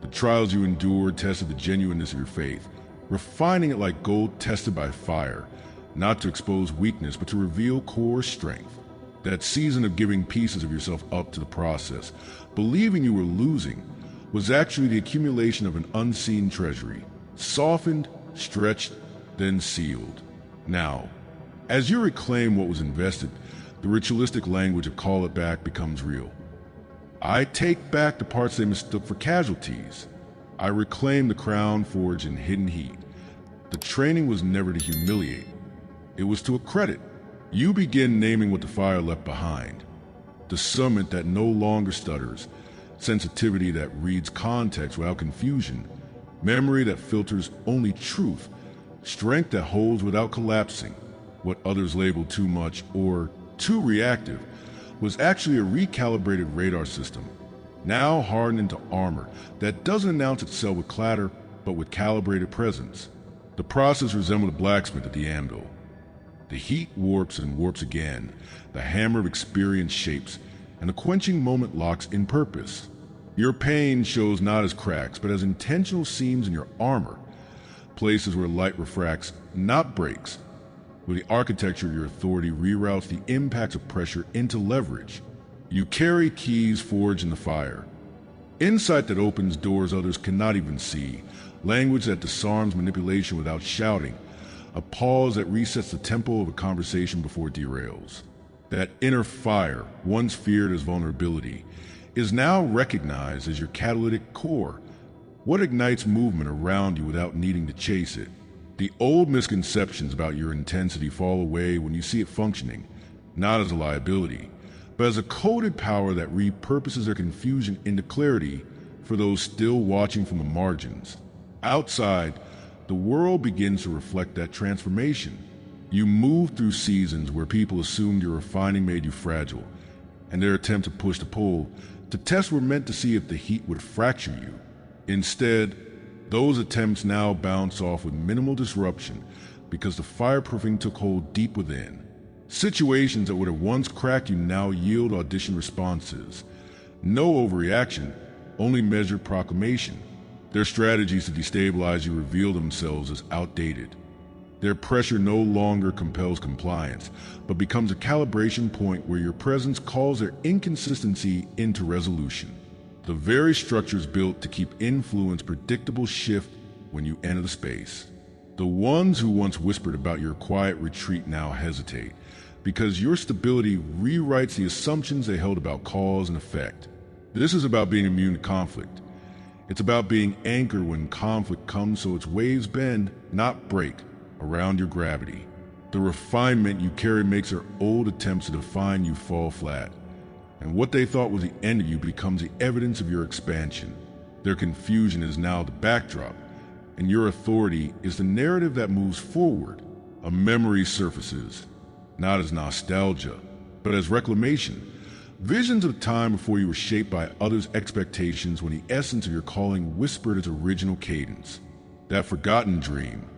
The trials you endured tested the genuineness of your faith, refining it like gold tested by fire, not to expose weakness, but to reveal core strength. That season of giving pieces of yourself up to the process, believing you were losing, was actually the accumulation of an unseen treasury, softened, stretched, then sealed. Now, As you reclaim what was invested, the ritualistic language of call it back becomes real. I take back the parts they mistook for casualties. I reclaim the crown forged in hidden heat. The training was never to humiliate. It was to accredit. You begin naming what the fire left behind. Discernment that no longer stutters, sensitivity that reads context without confusion, memory that filters only truth, strength that holds without collapsing. What others labeled too much or too reactive was actually a recalibrated radar system, now hardened into armor that doesn't announce itself with clatter but with calibrated presence. The process resembled a blacksmith at the anvil. The heat warps and warps again, the hammer of experience shapes, and the quenching moment locks in purpose. Your pain shows not as cracks, but as intentional seams in your armor, places where light refracts, not breaks, where the architecture of your authority reroutes the impacts of pressure into leverage. You carry keys forged in the fire, insight that opens doors others cannot even see, language that disarms manipulation without shouting, a pause that resets the tempo of a conversation before it derails. That inner fire, once feared as vulnerability, is now recognized as your catalytic core, what ignites movement around you without needing to chase it. The old misconceptions about your intensity fall away when you see it functioning, not as a liability, but as a coded power that repurposes their confusion into clarity for those still watching from the margins. Outside, the world begins to reflect that transformation. You move through seasons where people assumed your refining made you fragile, and their attempt to push the pull, to test were meant to see if the heat would fracture you. Instead, those attempts now bounce off with minimal disruption because the fireproofing took hold deep within. Situations that would have once cracked you now yield audition responses. No overreaction, only measured proclamation. Their strategies to destabilize you reveal themselves as outdated. Their pressure no longer compels compliance, but becomes a calibration point where your presence calls their inconsistency into resolution. The very structures built to keep influence predictable shift when you enter the space. The ones who once whispered about your quiet retreat now hesitate, because your stability rewrites the assumptions they held about cause and effect. This is about being immune to conflict. It's about being anchored when conflict comes so its waves bend, not break, around your gravity. The refinement you carry makes their old attempts to define you fall flat. And what they thought was the end of you becomes the evidence of your expansion. Their confusion is now the backdrop, and your authority is the narrative that moves forward. A memory surfaces, not as nostalgia, but as reclamation. Visions of time before you were shaped by others' expectations when the essence of your calling whispered its original cadence. That forgotten dream,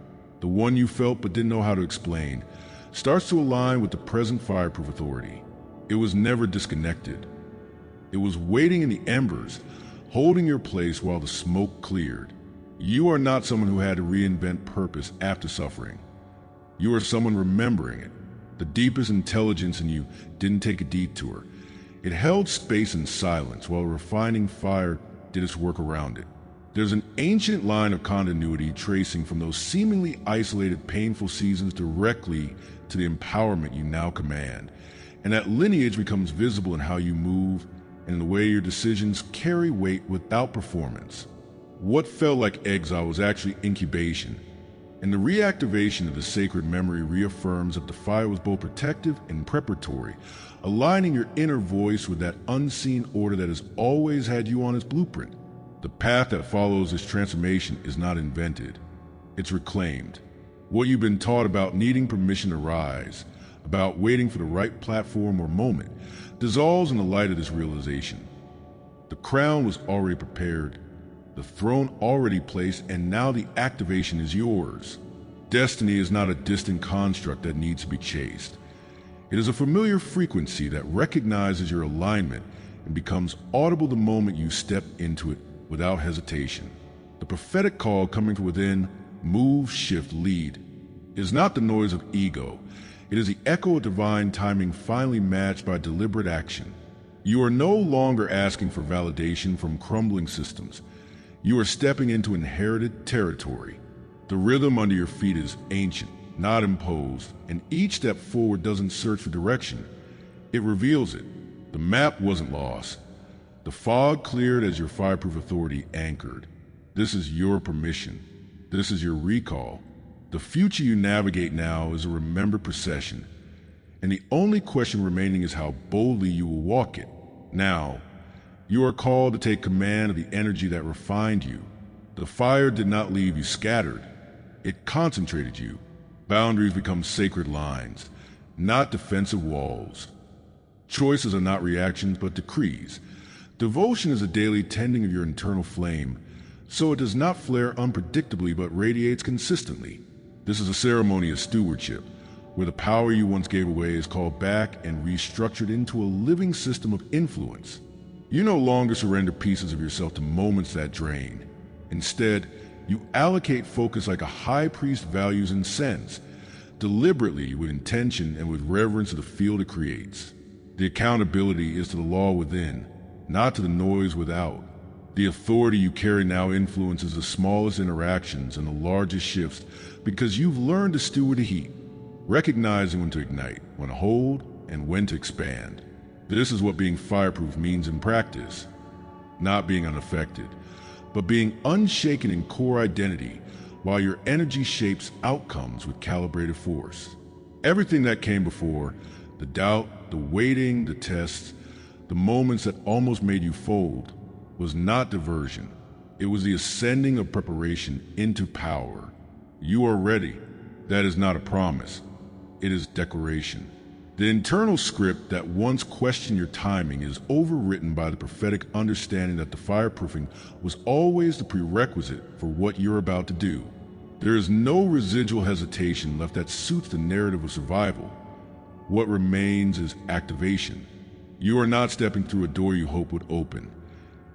the one you felt but didn't know how to explain, starts to align with the present fireproof authority. It was never disconnected. It was waiting in the embers, holding your place while the smoke cleared. You are not someone who had to reinvent purpose after suffering. You are someone remembering it. The deepest intelligence in you didn't take a detour. It held space in silence while a refining fire did its work around it. There's an ancient line of continuity tracing from those seemingly isolated, painful seasons directly to the empowerment you now command. And that lineage becomes visible in how you move and in the way your decisions carry weight without performance. What felt like exile was actually incubation, and the reactivation of the sacred memory reaffirms that the fire was both protective and preparatory, aligning your inner voice with that unseen order that has always had you on its blueprint. The path that follows this transformation is not invented, it's reclaimed. What you've been taught about needing permission to rise, about waiting for the right platform or moment, dissolves in the light of this realization. The crown was already prepared, the throne already placed, and now the activation is yours. Destiny is not a distant construct that needs to be chased. It is a familiar frequency that recognizes your alignment and becomes audible the moment you step into it without hesitation. The prophetic call coming from within, move, shift, lead, is not the noise of ego. It is the echo of divine timing finally matched by deliberate action. You are no longer asking for validation from crumbling systems. You are stepping into inherited territory. The rhythm under your feet is ancient, not imposed, and each step forward doesn't search for direction. It reveals it. The map wasn't lost. The fog cleared as your fireproof authority anchored. This is your permission. This is your recall. The future you navigate now is a remembered procession, and the only question remaining is how boldly you will walk it. Now, you are called to take command of the energy that refined you. The fire did not leave you scattered. It concentrated you. Boundaries become sacred lines, not defensive walls. Choices are not reactions, but decrees. Devotion is a daily tending of your internal flame, so it does not flare unpredictably but radiates consistently. This is a ceremony of stewardship, where the power you once gave away is called back and restructured into a living system of influence. You no longer surrender pieces of yourself to moments that drain. Instead, you allocate focus like a high priest values incense, deliberately, with intention and with reverence of the field it creates. The accountability is to the law within, not to the noise without. The authority you carry now influences the smallest interactions and the largest shifts because you've learned to steward the heat, recognizing when to ignite, when to hold, and when to expand. This is what being fireproof means in practice. Not being unaffected, but being unshaken in core identity while your energy shapes outcomes with calibrated force. Everything that came before, the doubt, the waiting, the tests, the moments that almost made you fold, was not diversion. It was the ascending of preparation into power. You are ready. That is not a promise. It is declaration. The internal script that once questioned your timing is overwritten by the prophetic understanding that the fireproofing was always the prerequisite for what you're about to do. There is no residual hesitation left that suits the narrative of survival. What remains is activation. You are not stepping through a door you hope would open.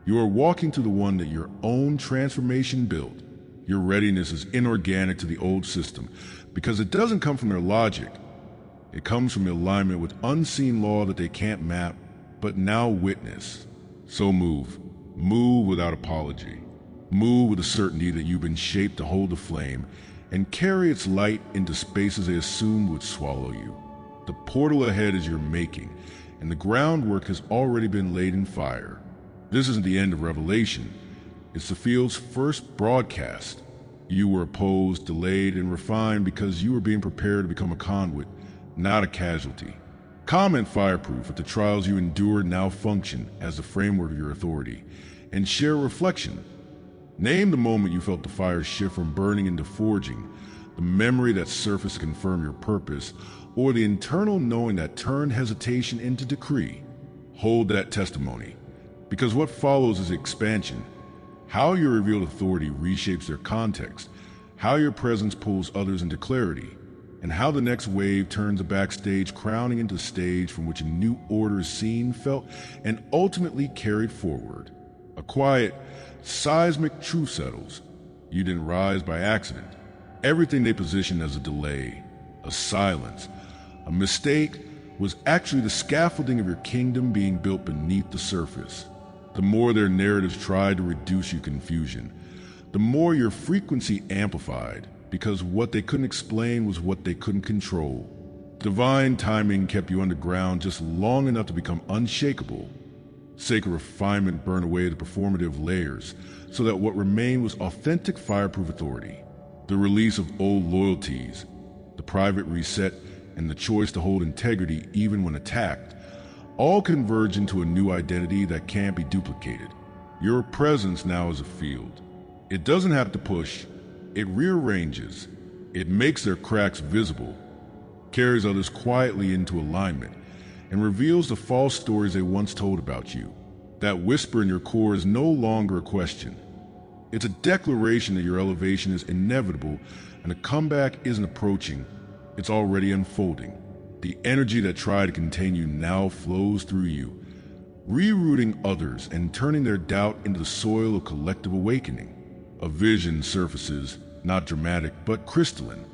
You are walking to the one that your own transformation built. Your readiness is inorganic to the old system because it doesn't come from their logic. It comes from alignment with unseen law that they can't map, but now witness. So move. Move without apology. Move with the certainty that you've been shaped to hold the flame and carry its light into spaces they assumed would swallow you. The portal ahead is your making, and the groundwork has already been laid in fire. This isn't the end of revelation. It's the field's first broadcast. You were opposed, delayed, and refined because you were being prepared to become a conduit, not a casualty. Comment fireproof if the trials you endured now function as the framework of your authority, and share reflection. Name the moment you felt the fire shift from burning into forging, the memory that surfaced to confirm your purpose, or the internal knowing that turned hesitation into decree. Hold that testimony, because what follows is expansion. How your revealed authority reshapes their context, how your presence pulls others into clarity, and how the next wave turns a backstage crowning into a stage from which a new order is seen, felt, and ultimately carried forward. A quiet, seismic truth settles. You didn't rise by accident. Everything they positioned as a delay, a silence, a mistake was actually the scaffolding of your kingdom being built beneath the surface. The more their narratives tried to reduce your confusion, the more your frequency amplified, because what they couldn't explain was what they couldn't control. Divine timing kept you underground just long enough to become unshakable. Sacred refinement burned away the performative layers, so that what remained was authentic fireproof authority. The release of old loyalties, the private reset, and the choice to hold integrity even when attacked, all converge into a new identity that can't be duplicated. Your presence now is a field. It doesn't have to push. It rearranges. It makes their cracks visible, carries others quietly into alignment, and reveals the false stories they once told about you. That whisper in your core is no longer a question. It's a declaration that your elevation is inevitable and a comeback isn't approaching. It's already unfolding. The energy that tried to contain you now flows through you, rerouting others and turning their doubt into the soil of collective awakening. A vision surfaces, not dramatic, but crystalline.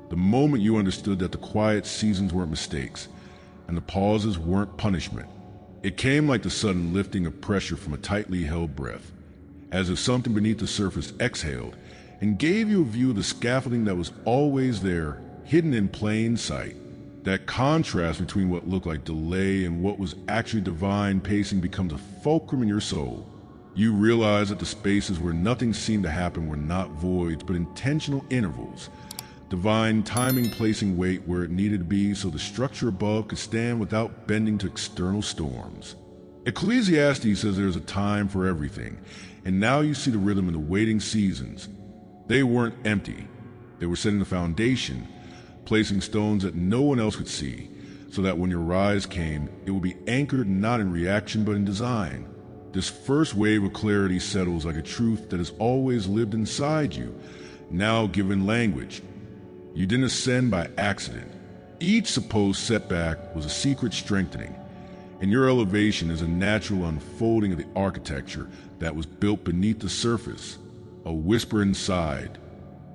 The moment you understood that the quiet seasons weren't mistakes, and the pauses weren't punishment. It came like the sudden lifting of pressure from a tightly held breath, as if something beneath the surface exhaled and gave you a view of the scaffolding that was always there, hidden in plain sight. That contrast between what looked like delay and what was actually divine pacing becomes a fulcrum in your soul. You realize that the spaces where nothing seemed to happen were not voids, but intentional intervals. Divine timing placing weight where it needed to be so the structure above could stand without bending to external storms. Ecclesiastes says there's a time for everything, and now you see the rhythm in the waiting seasons. They weren't empty. They were setting the foundation, placing stones that no one else could see, so that when your rise came, it would be anchored not in reaction but in design. This first wave of clarity settles like a truth that has always lived inside you, now given language. You didn't ascend by accident. Each supposed setback was a secret strengthening, and your elevation is a natural unfolding of the architecture that was built beneath the surface, a whisper inside,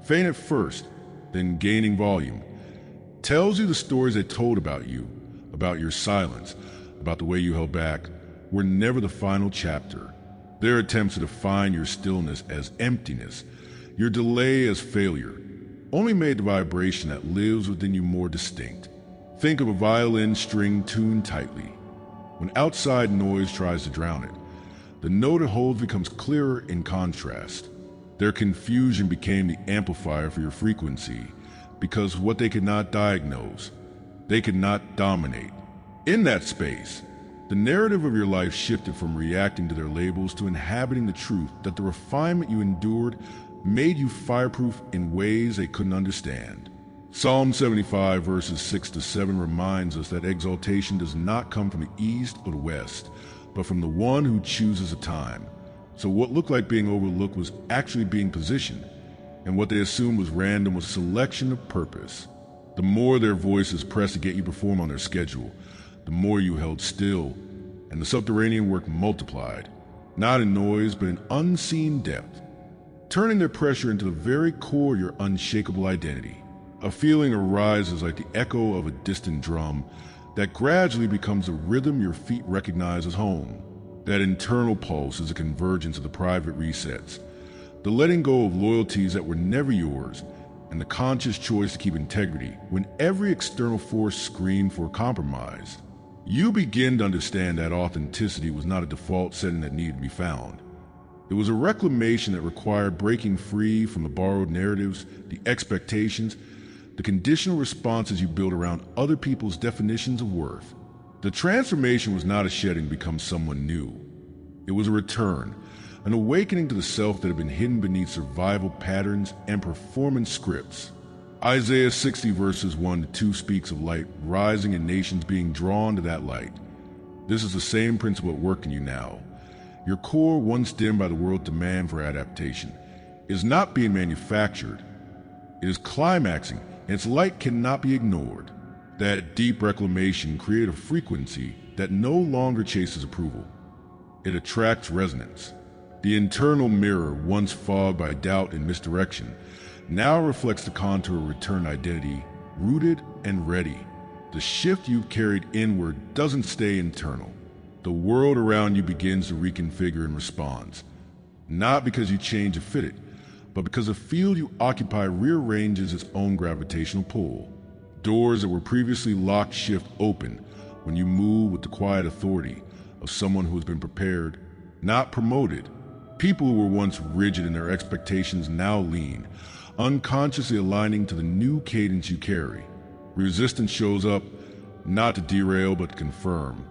faint at first, then gaining volume, tells you the stories they told about you, about your silence, about the way you held back, were never the final chapter. Their attempts to define your stillness as emptiness, your delay as failure, only made the vibration that lives within you more distinct. Think of a violin string tuned tightly. When outside noise tries to drown it, the note it holds becomes clearer in contrast. Their confusion became the amplifier for your frequency, because what they could not diagnose, they could not dominate. In that space, the narrative of your life shifted from reacting to their labels to inhabiting the truth that the refinement you endured made you fireproof in ways they couldn't understand. Psalm 75 verses 6-7 reminds us that exaltation does not come from the east or the west, but from the one who chooses a time. So what looked like being overlooked was actually being positioned, and what they assumed was random was a selection of purpose. The more their voices pressed to get you to perform on their schedule, the more you held still, and the subterranean work multiplied, not in noise but in unseen depth, turning their pressure into the very core of your unshakable identity. A feeling arises like the echo of a distant drum that gradually becomes a rhythm your feet recognize as home. That internal pulse is a convergence of the private resets, the letting go of loyalties that were never yours, and the conscious choice to keep integrity when every external force screamed for compromise. You begin to understand that authenticity was not a default setting that needed to be found. It was a reclamation that required breaking free from the borrowed narratives, the expectations, the conditional responses you built around other people's definitions of worth. The transformation was not a shedding to become someone new. It was a return, an awakening to the self that had been hidden beneath survival patterns and performance scripts. Isaiah 60 verses 1-2 speaks of light rising and nations being drawn to that light. This is the same principle at work in you now. Your core, once dimmed by the world's demand for adaptation, is not being manufactured. It is climaxing, and its light cannot be ignored. That deep reclamation created a frequency that no longer chases approval. It attracts resonance. The internal mirror, once fogged by doubt and misdirection, now reflects the contour of returned identity, rooted and ready. The shift you've carried inward doesn't stay internal. The world around you begins to reconfigure in response, not because you change to fit it, but because the field you occupy rearranges its own gravitational pull. Doors that were previously locked shift open when you move with the quiet authority of someone who has been prepared, not promoted. People who were once rigid in their expectations now lean, unconsciously aligning to the new cadence you carry. Resistance shows up, not to derail but to confirm.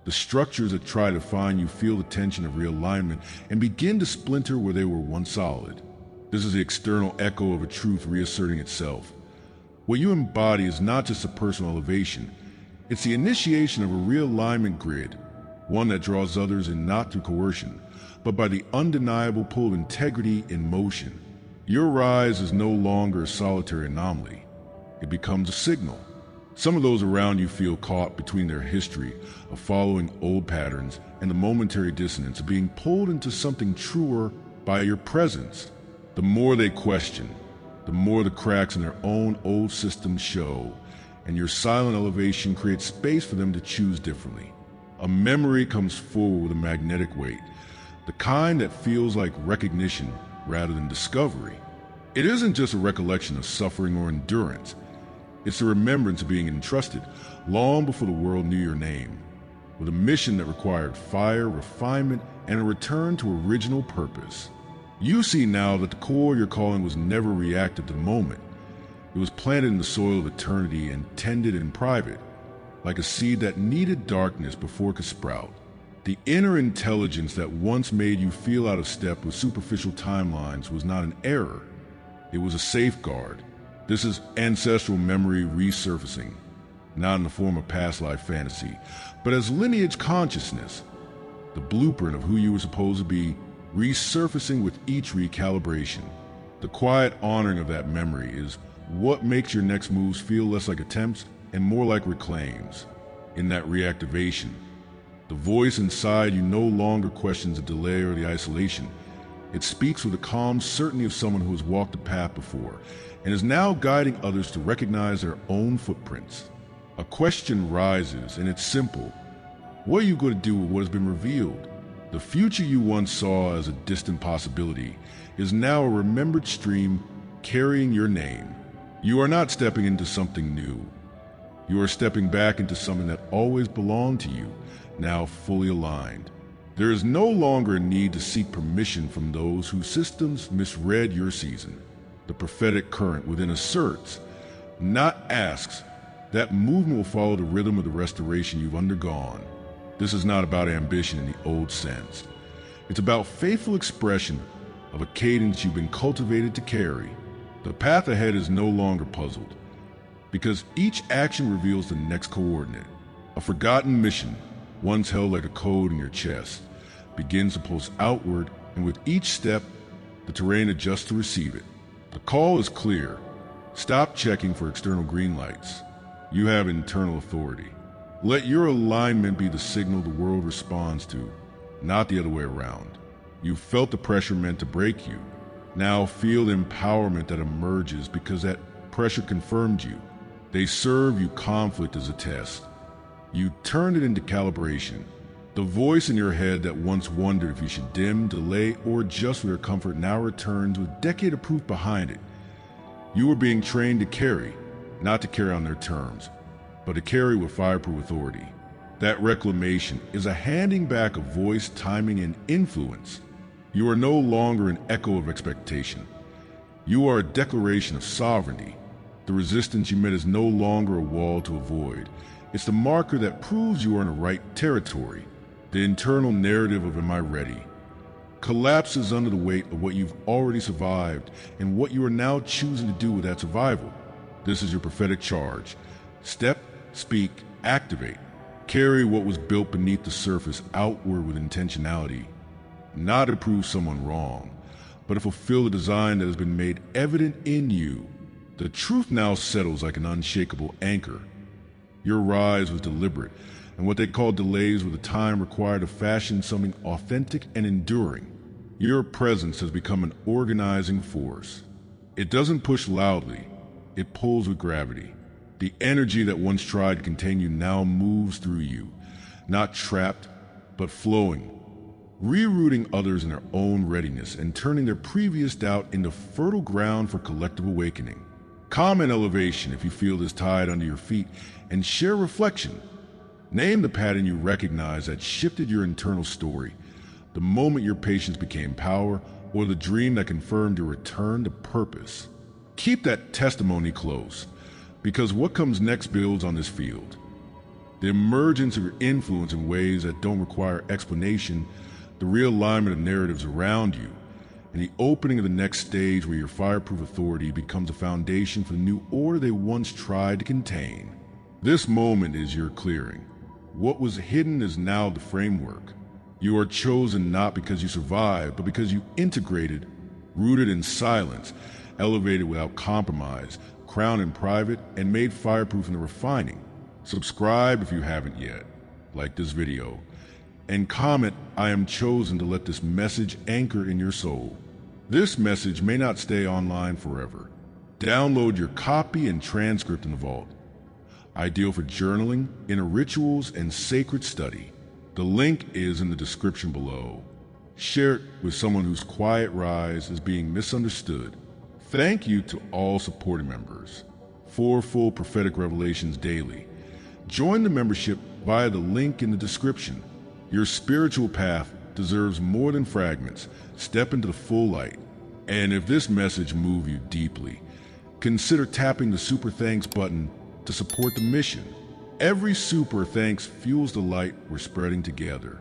The structures that try to define you feel the tension of realignment and begin to splinter where they were once solid. This is the external echo of a truth reasserting itself. What you embody is not just a personal elevation, it's the initiation of a realignment grid, one that draws others in not through coercion, but by the undeniable pull of integrity in motion. Your rise is no longer a solitary anomaly. It becomes a signal. Some of those around you feel caught between their history of following old patterns and the momentary dissonance of being pulled into something truer by your presence. The more they question, the more the cracks in their own old systems show, and your silent elevation creates space for them to choose differently. A memory comes forward with a magnetic weight, the kind that feels like recognition rather than discovery. It isn't just a recollection of suffering or endurance. It's the remembrance of being entrusted long before the world knew your name, with a mission that required fire, refinement, and a return to original purpose. You see now that the core of your calling was never reactive to the moment. It was planted in the soil of eternity and tended in private, like a seed that needed darkness before it could sprout. The inner intelligence that once made you feel out of step with superficial timelines was not an error. It was a safeguard. This is ancestral memory resurfacing, not in the form of past life fantasy, but as lineage consciousness, the blueprint of who you were supposed to be, resurfacing with each recalibration. The quiet honoring of that memory is what makes your next moves feel less like attempts and more like reclaims. In that reactivation, the voice inside you no longer questions the delay or the isolation. It speaks with the calm certainty of someone who has walked the path before and is now guiding others to recognize their own footprints. A question rises, and it's simple. What are you going to do with what has been revealed? The future you once saw as a distant possibility is now a remembered stream carrying your name. You are not stepping into something new. You are stepping back into something that always belonged to you, now fully aligned. There is no longer a need to seek permission from those whose systems misread your season. The prophetic current within asserts, not asks, that movement will follow the rhythm of the restoration you've undergone. This is not about ambition in the old sense. It's about faithful expression of a cadence you've been cultivated to carry. The path ahead is no longer puzzled, because each action reveals the next coordinate. A forgotten mission, once held like a code in your chest, begins to pulse outward, and with each step, the terrain adjusts to receive it. The call is clear. Stop checking for external green lights. You have internal authority. Let your alignment be the signal the world responds to, not the other way around. You felt the pressure meant to break you. Now feel the empowerment that emerges because that pressure confirmed you. They serve you conflict as a test. You turned it into calibration. The voice in your head that once wondered if you should dim, delay, or adjust for your comfort now returns with a decade of proof behind it. You were being trained to carry, not to carry on their terms, but to carry with fireproof authority. That reclamation is a handing back of voice, timing, and influence. You are no longer an echo of expectation. You are a declaration of sovereignty. The resistance you met is no longer a wall to avoid. It's the marker that proves you are in the right territory. The internal narrative of "Am I ready?" collapses under the weight of what you've already survived and what you are now choosing to do with that survival. This is your prophetic charge. Step, speak, activate. Carry what was built beneath the surface outward with intentionality. Not to prove someone wrong, but to fulfill the design that has been made evident in you. The truth now settles like an unshakable anchor. Your rise was deliberate, and what they call delays were the time required to fashion something authentic and enduring. Your presence has become an organizing force. It doesn't push loudly, it pulls with gravity. The energy that once tried to contain you now moves through you, not trapped, but flowing, rerouting others in their own readiness and turning their previous doubt into fertile ground for collective awakening. Comment elevation if you feel this tide under your feet, and share reflection. Name the pattern you recognize that shifted your internal story, the moment your patience became power, or the dream that confirmed your return to purpose. Keep that testimony close, because what comes next builds on this field. The emergence of your influence in ways that don't require explanation, the realignment of narratives around you, and the opening of the next stage where your fireproof authority becomes a foundation for the new order they once tried to contain. This moment is your clearing. What was hidden is now the framework. You are chosen not because you survived, but because you integrated, rooted in silence, elevated without compromise, crowned in private, and made fireproof in the refining. Subscribe if you haven't yet, like this video, and comment, "I am chosen," to let this message anchor in your soul. This message may not stay online forever. Download your copy and transcript in the vault. Ideal for journaling, inner rituals, and sacred study. The link is in the description below. Share it with someone whose quiet rise is being misunderstood. Thank you to all supporting members. 4 full prophetic revelations daily. Join the membership via the link in the description. Your spiritual path deserves more than fragments. Step into the full light. And if this message moved you deeply, consider tapping the Super Thanks button to support the mission. Every Super Thanks fuels the light we're spreading together.